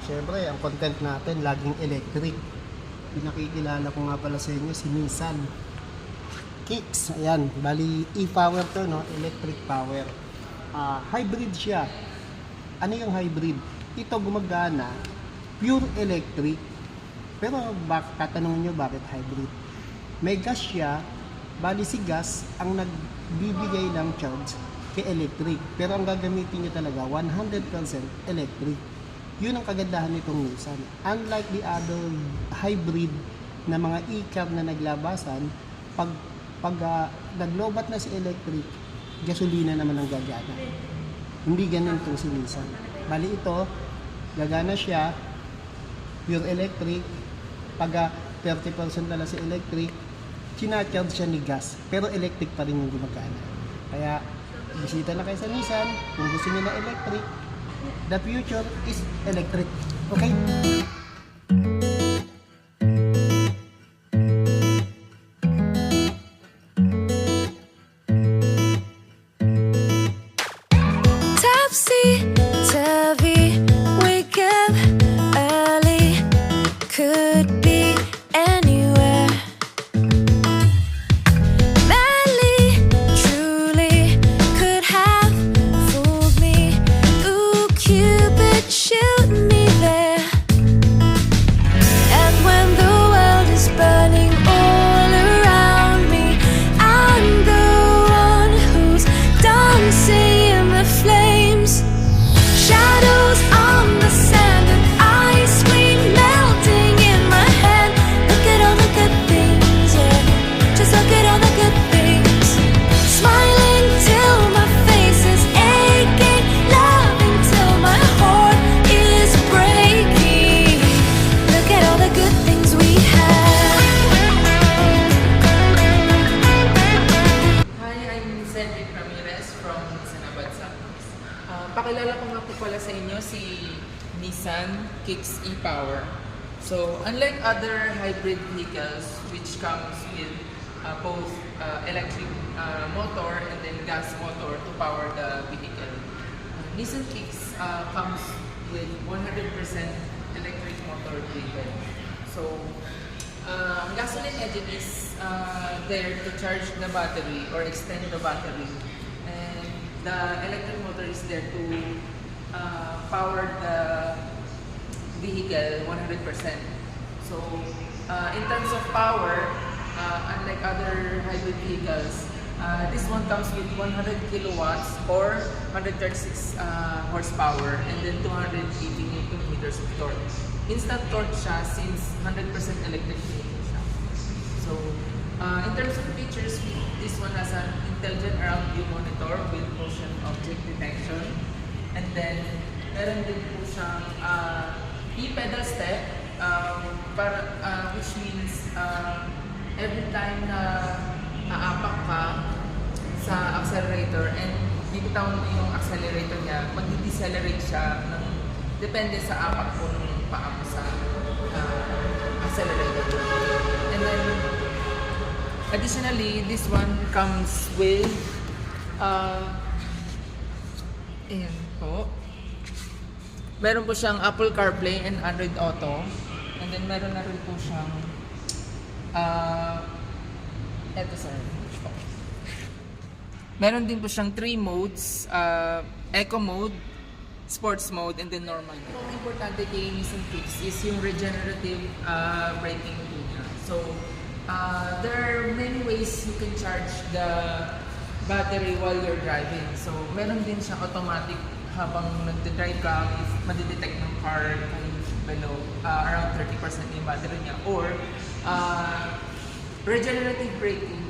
Siyempre, ang content natin, laging electric. Pinakikilala ko nga pala sa inyo si Nissan Kicks. Ayan, bali e-power to, no? Electric power. Hybrid siya. Ano yung hybrid? Ito gumagana, pure electric. Pero tatanungin nyo bakit hybrid? May gas siya, bali si gas ang nagbibigay ng charge kay electric. Pero ang gagamitin nyo talaga, 100% electric. Yun ang kagandahan nitong Nissan. Unlike the other hybrid na mga e-car na naglabasan, pag naglobat na si electric, gasolina naman ang gagana. Hindi ganun itong si Nissan. Bali ito, gagana siya, pure electric. Pag 30% na lang si electric, sinacharge siya ni gas. Pero electric pa rin yung gumagana. Kaya, bisita na kayo sa Nissan. Kung gusto niyo na electric, the future is electric. Okay? Topsy-turvy, wake up early, could be anywhere. Madly, truly, could have fooled me. Ooh, Cupid, shoot me there. And when the world is burning all around me, I'm the one who's dancing in the flames. Shadows on the sand and ice cream melting in my hand. Look at all the good things, yeah. Just look at all the good things. Smiling till my face is aching, loving till my heart is breaking. Look at all the good things we have. Hi, I'm Cedric Ramirez from Sanabad Samples. Pakilala ko nga po pala sa inyo si Nissan Kicks e-Power. So, unlike other hybrid vehicles which comes with both electric motor and then gas motor to power the vehicle, Nissan Kicks comes with 100% electric motor vehicle. So, ang gasoline engine is there to charge the battery or extend the battery, and the electric motor is there to power the vehicle 100%. So, in terms of power, unlike other hybrid vehicles, this one comes with 100 kilowatts or 136 horsepower and then 280 newton meters of torque. Instant torque siya since 100% electric vehicle siya. So, in terms of features, this one has an intelligent around view monitor with motion object detection. And then, meron din po siyang e-pedal step, which means every time na aapak ka sa accelerator and bibitawan mo yung accelerator niya, mag-decelerate siya depende sa apak po ng paa mo sa accelerator. And then, additionally, this one comes with ayan po. Meron po siyang Apple CarPlay and Android Auto. And then meron na rin po siyang eto sir. Meron din po siyang 3 modes, Eco mode, Sports mode, and then normal mode. Ang importante kay Nissan Kicks is yung regenerative braking niya. So, there are many ways you can charge the battery while you're driving. So, meron din siyang automatic habang nagde-drive ka, if madidetect ng car kung below around 30% yung battery niya. Or, regenerative braking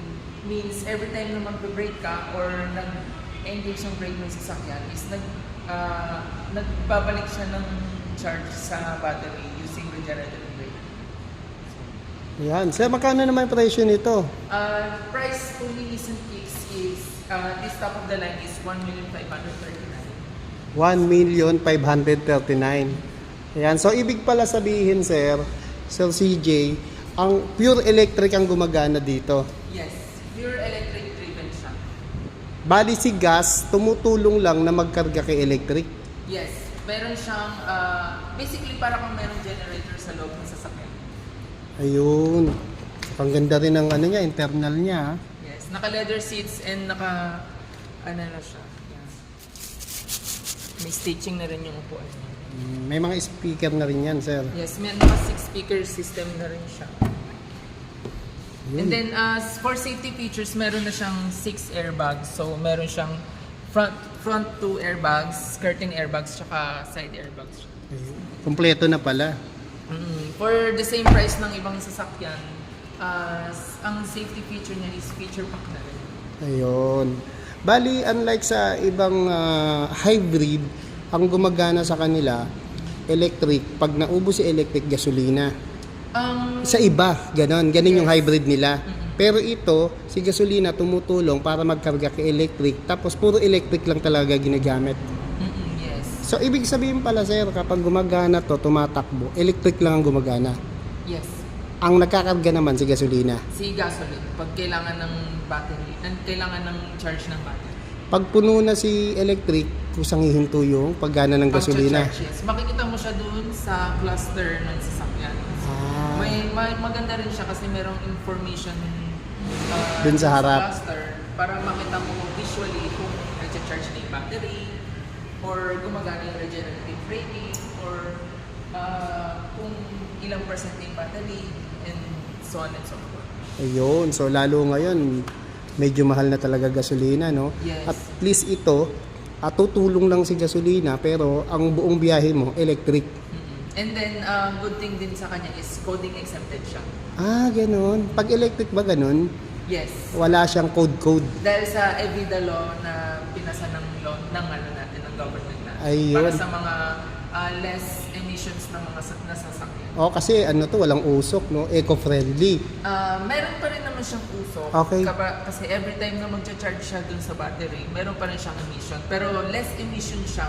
means every time na mag-brake ka or nag-engage yung brake ng sasakyan is nagbabalik siya ng charge sa battery using regenerative braking. Ayan. Sir, magkano naman yung presyo nito? Price po ni Nissan Kicks is, this top of the line is 1,539,000. 1,539,000. Ayan. So, ibig pala sabihin, Sir CJ, ang pure electric ang gumagana dito. Yes, pure electric driven siya. Bali si gas, tumutulong lang na magkarga kay electric. Yes, Meron siyang, basically para kung merong generator sa loob ng sasakyan. Ayun. Ang ganda rin ng ano niya, internal niya. Yes, naka-leather seats and ano na siya. Yan. May stitching na rin yung upuan niya. May mga speaker na rin yan, sir. Yes, may naka 6-speaker system na rin siya. And then, for safety features, meron na siyang 6 airbags. So, meron siyang front 2 airbags, skirting airbags, tsaka side airbags. Ayun. Kompleto na pala. For the same price ng ibang sasakyan, ang safety feature niya is feature pack na rin. Ayun. Bali, unlike sa ibang hybrid, ang gumagana sa kanila, electric. Pag naubos si electric, gasolina. Sa iba, ganon yung hybrid nila. Pero ito, si gasolina tumutulong para magkarga kay electric, tapos puro electric lang talaga ginagamit. Yes. So, ibig sabihin pala, sir, kapag gumagana to, tumatakbo, electric lang ang gumagana. Yes. Ang nagkakarga naman si gasolina. Si gasoline, pag kailangan ng battery, kailangan ng charge ng battery. Pag puno na si electric, kusang hihinto yung paggana ng gasolina. Pag-charge, yes. Makikita mo siya doon sa cluster ng sasakyan. May maganda rin siya kasi merong information Dun sa harap. cluster para makita mo visually kung nag-charge na yung battery or gumagana yung regenerative braking or kung ilang percent na yung battery and so on and so forth. Ayun, so lalo ngayon, medyo mahal na talaga gasolina, no? Yes. At least ito, tutulong lang si gasolina pero ang buong biyahe mo, electric. And then, good thing din sa kanya is coding exempted siya. Ganun. Pag electric ba ganun? Yes. Wala siyang code. Dahil sa EVIDA law na pinasa ng law ng natin ng government natin. Ayun. Para sa mga less emissions ng mga nasasakyan. Kasi to, walang usok, no? Eco-friendly. Meron pa rin naman siyang usok. Okay. Kasi every time na magcha-charge siya dun sa battery, meron pa rin siyang emission. Pero less emission siya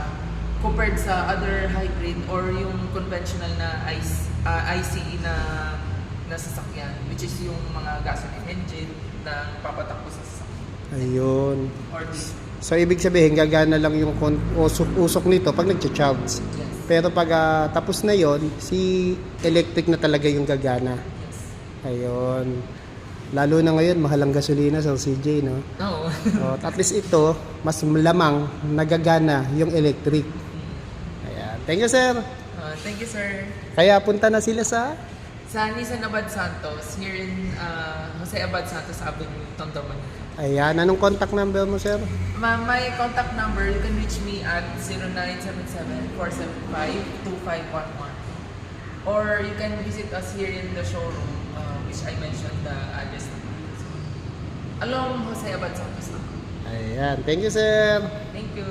compared sa other hybrid or yung conventional na ICE na sasakyan, which is yung mga gasoline engine na papatakbo sa sasakyan. Ayun. Or diesel. So, ibig sabihin, gagana lang yung usok nito pag nagcha-charge. Yes. Pero pag tapos na yon, si electric na talaga yung gagana. Yes. Ayun. Lalo na ngayon, mahal ang gasolina sa CJ, no? Oo. At least ito, mas lamang nagagana yung electric. Ayan. Thank you, sir. Thank you, sir. Kaya punta na sila sa... Sa Nissan Abad Santos, here in Jose Abad Santos Avenue, Tondo, Manila. Ayan. Anong contact number mo, sir? My contact number, you can reach me at 0977-475-2511. Or you can visit us here in the showroom, which I mentioned the address. Along Jose Abad Santos. Ayan. Thank you, sir. Thank you.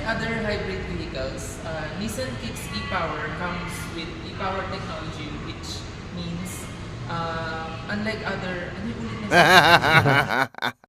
Other hybrid vehicles, Nissan Kicks e-Power comes with e-Power technology, which means unlike other